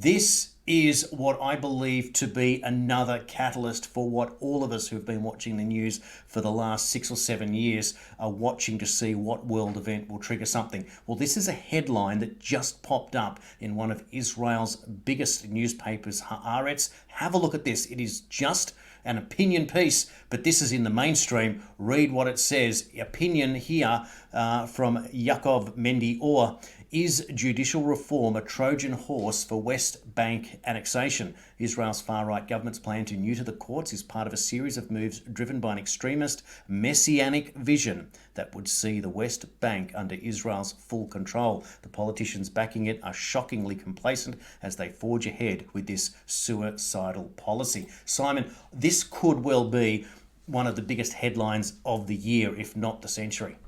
This is what I believe to be another catalyst for what all of us who've been watching the news for the last 6 or 7 years are watching to see what world event will trigger something. Well, this is a headline that just popped up in one of Israel's biggest newspapers, Haaretz. Have a look at this. It is just an opinion piece, but this is in the mainstream. Read what it says. Opinion here from Yaakov Mendy Or. Is judicial reform a Trojan horse for West Bank annexation? Israel's far-right government's plan to neuter the courts is part of a series of moves driven by an extremist messianic vision that would see the West Bank under Israel's full control. The politicians backing it are shockingly complacent as they forge ahead with this suicidal policy. Simon, this could well be one of the biggest headlines of the year, if not the century.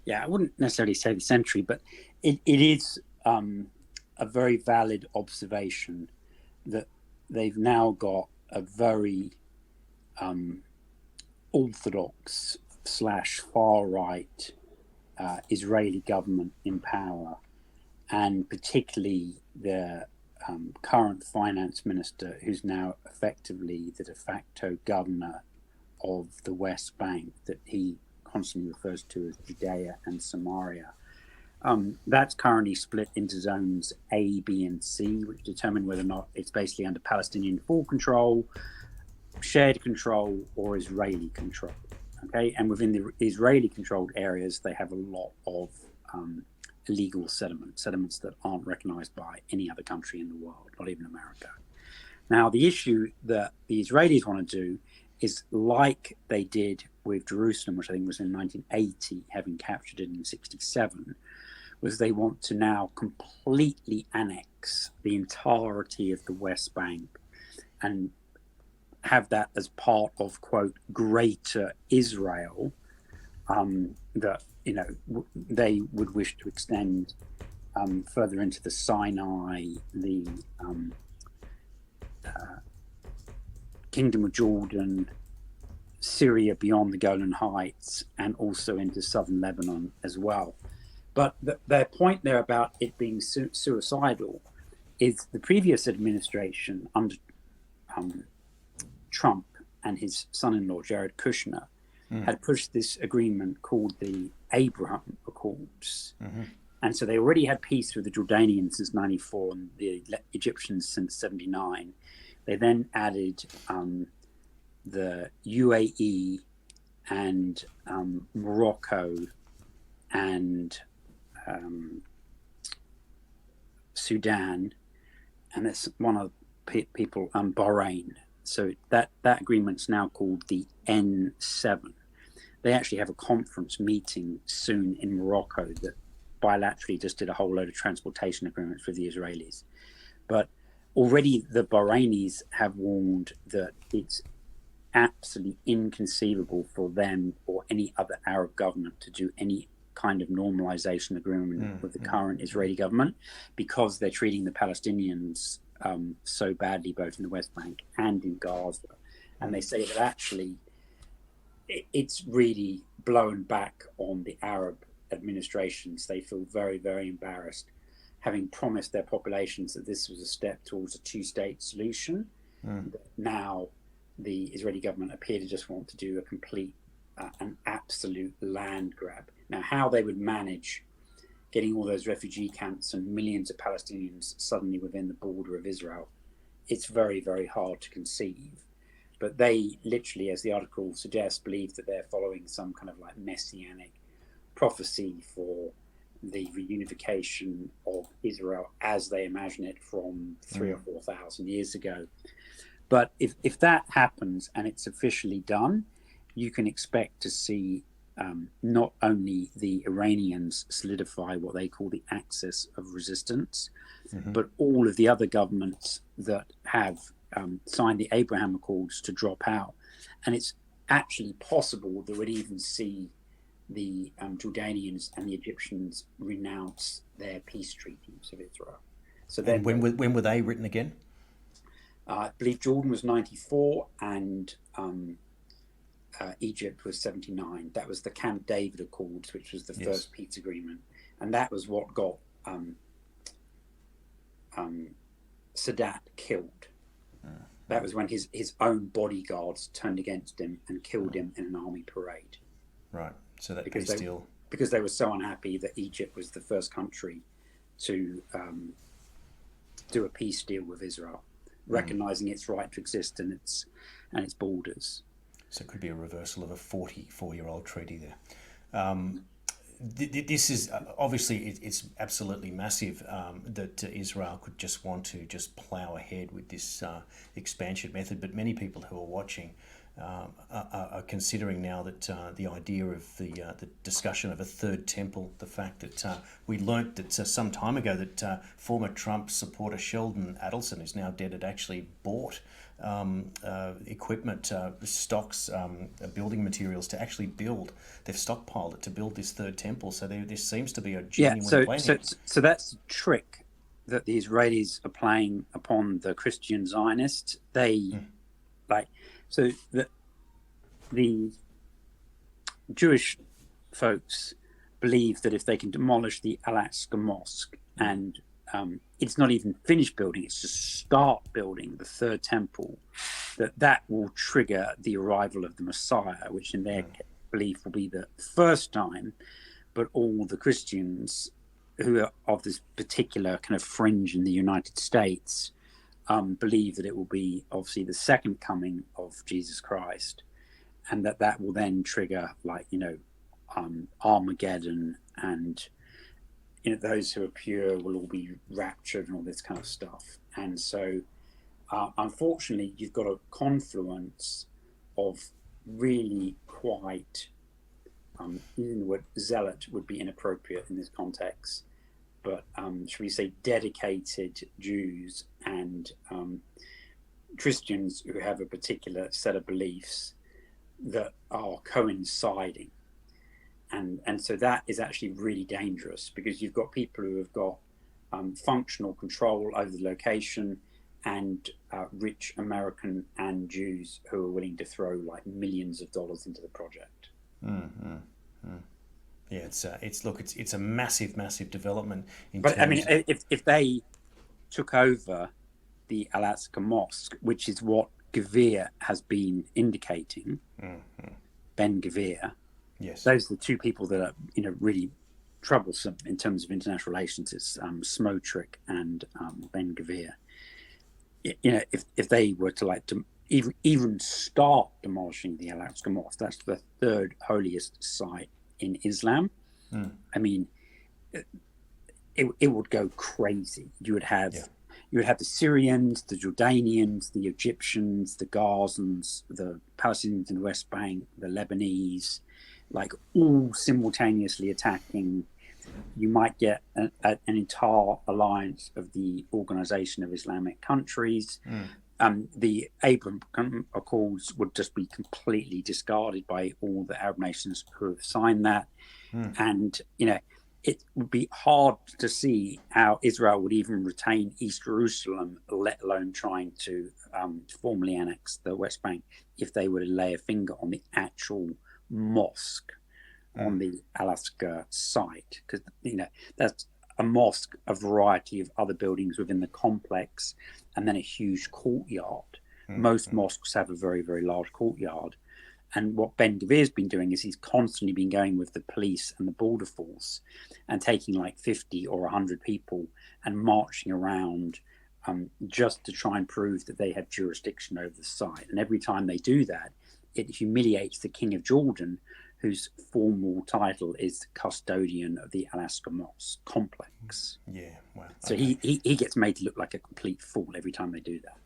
Yeah, I wouldn't necessarily say the century, but it is a very valid observation that they've now got a very orthodox / far right Israeli government in power, and particularly the current finance minister, who's now effectively the de facto governor of the West Bank, that he constantly refers to as Judea and Samaria. That's currently split into zones A, B, and C, which determine whether or not it's basically under Palestinian full control, shared control, or Israeli control. Okay, and within the Israeli-controlled areas, they have a lot of illegal settlements that aren't recognized by any other country in the world, not even America. Now, the issue that the Israelis want to do is, like they did with Jerusalem, which I think was in 1980, having captured it in 67, was they want to now completely annex the entirety of the West Bank and have that as part of, quote, greater Israel, that, you know, they would wish to extend further into the Sinai, the Kingdom of Jordan, Syria beyond the Golan Heights, and also into southern Lebanon as well. But their point there about it being suicidal is the previous administration under Trump and his son-in-law, Jared Kushner, had pushed this agreement called the Abraham Accords. And so they already had peace with the Jordanians since 94 and the Egyptians since 79. They then added the UAE and Morocco and Sudan, and it's one of the people, Bahrain. So that agreement's now called the N7. They actually have a conference meeting soon in Morocco that bilaterally just did a whole load of transportation agreements with the Israelis. But already the Bahrainis have warned that it's absolutely inconceivable for them or any other Arab government to do any kind of normalization agreement with the current Israeli government, because they're treating the Palestinians so badly, both in the West Bank and in Gaza. And they say that actually it's really blown back on the Arab administrations. They feel very, very embarrassed, having promised their populations that this was a step towards a two-state solution. Now the Israeli government appear to just want to do a complete, an absolute land grab. Now, how they would manage getting all those refugee camps and millions of Palestinians suddenly within the border of Israel, it's very, very hard to conceive. But they literally, as the article suggests, believe that they're following some kind of like messianic prophecy for the reunification of Israel as they imagine it from 3,000 or 4,000 years ago. But if that happens and it's officially done, you can expect to see not only the Iranians solidify what they call the axis of resistance, but all of the other governments that have signed the Abraham Accords to drop out. And it's actually possible that we'd even see the Jordanians and the Egyptians renounce their peace treaties of Israel. So then, when were they written again? I believe Jordan was 94 and Egypt was 79. That was the Camp David Accords, which was the first peace agreement. And that was what got Sadat killed. That was when his own bodyguards turned against him and killed him in an army parade. Right. So that because peace deal. Because they were so unhappy that Egypt was the first country to do a peace deal with Israel, recognizing its right to exist and its borders. So it could be a reversal of a 44-year-old treaty there. This is obviously it's absolutely massive that Israel could just want to just plow ahead with this expansion method. But many people who are watching are considering now that the idea of the discussion of a third temple, the fact that we learnt that some time ago that former Trump supporter Sheldon Adelson, who's now dead, had actually bought equipment, stocks, building materials to actually build. They've stockpiled it to build this third temple. So there seems to be a genuine plan here. So that's the trick that the Israelis are playing upon the Christian Zionists. They the Jewish folks believe that if they can demolish the Al-Aqsa Mosque and it's not even finished building, it's just start building the third temple, that will trigger the arrival of the Messiah, which in their belief will be the first time. But all the Christians who are of this particular kind of fringe in the United States believe that it will be obviously the second coming of Jesus Christ, and that will then trigger Armageddon, and those who are pure will all be raptured and all this kind of stuff. And so unfortunately you've got a confluence of really quite using the word zealot would be inappropriate in this context, but should we say dedicated Jews and Christians who have a particular set of beliefs that are coinciding. And so that is actually really dangerous, because you've got people who have got functional control over the location, and rich American and Jews who are willing to throw like millions of dollars into the project. Yeah, it's a massive development. I mean, if they took over the Al-Aqsa Mosque, which is what Gvir has been indicating, Ben Gvir, yes, those are the two people that are really troublesome in terms of international relations. It's Smotrich and Ben Gvir. If they were to even start demolishing the Al-Aqsa Mosque, that's the third holiest site in Islam. I mean, it would go crazy. You would have the Syrians, the Jordanians, the Egyptians, the Gazans, the Palestinians in the West Bank, the Lebanese, like all simultaneously attacking. You might get an entire alliance of the Organization of Islamic Countries. The Abraham Accords would just be completely discarded by all the Arab nations who have signed that. And, it would be hard to see how Israel would even retain East Jerusalem, let alone trying to formally annex the West Bank, if they were to lay a finger on the actual mosque on the Al-Aqsa site. Because, that's a mosque, a variety of other buildings within the complex, and then a huge courtyard. Most mosques have a very, very large courtyard. And what Ben Gvir has been doing is he's constantly been going with the police and the border force and taking like 50 or 100 people and marching around just to try and prove that they have jurisdiction over the site. And every time they do that, it humiliates the King of Jordan, whose formal title is custodian of the Al-Aqsa Mosque complex. Yeah, wow. So he gets made to look like a complete fool every time they do that.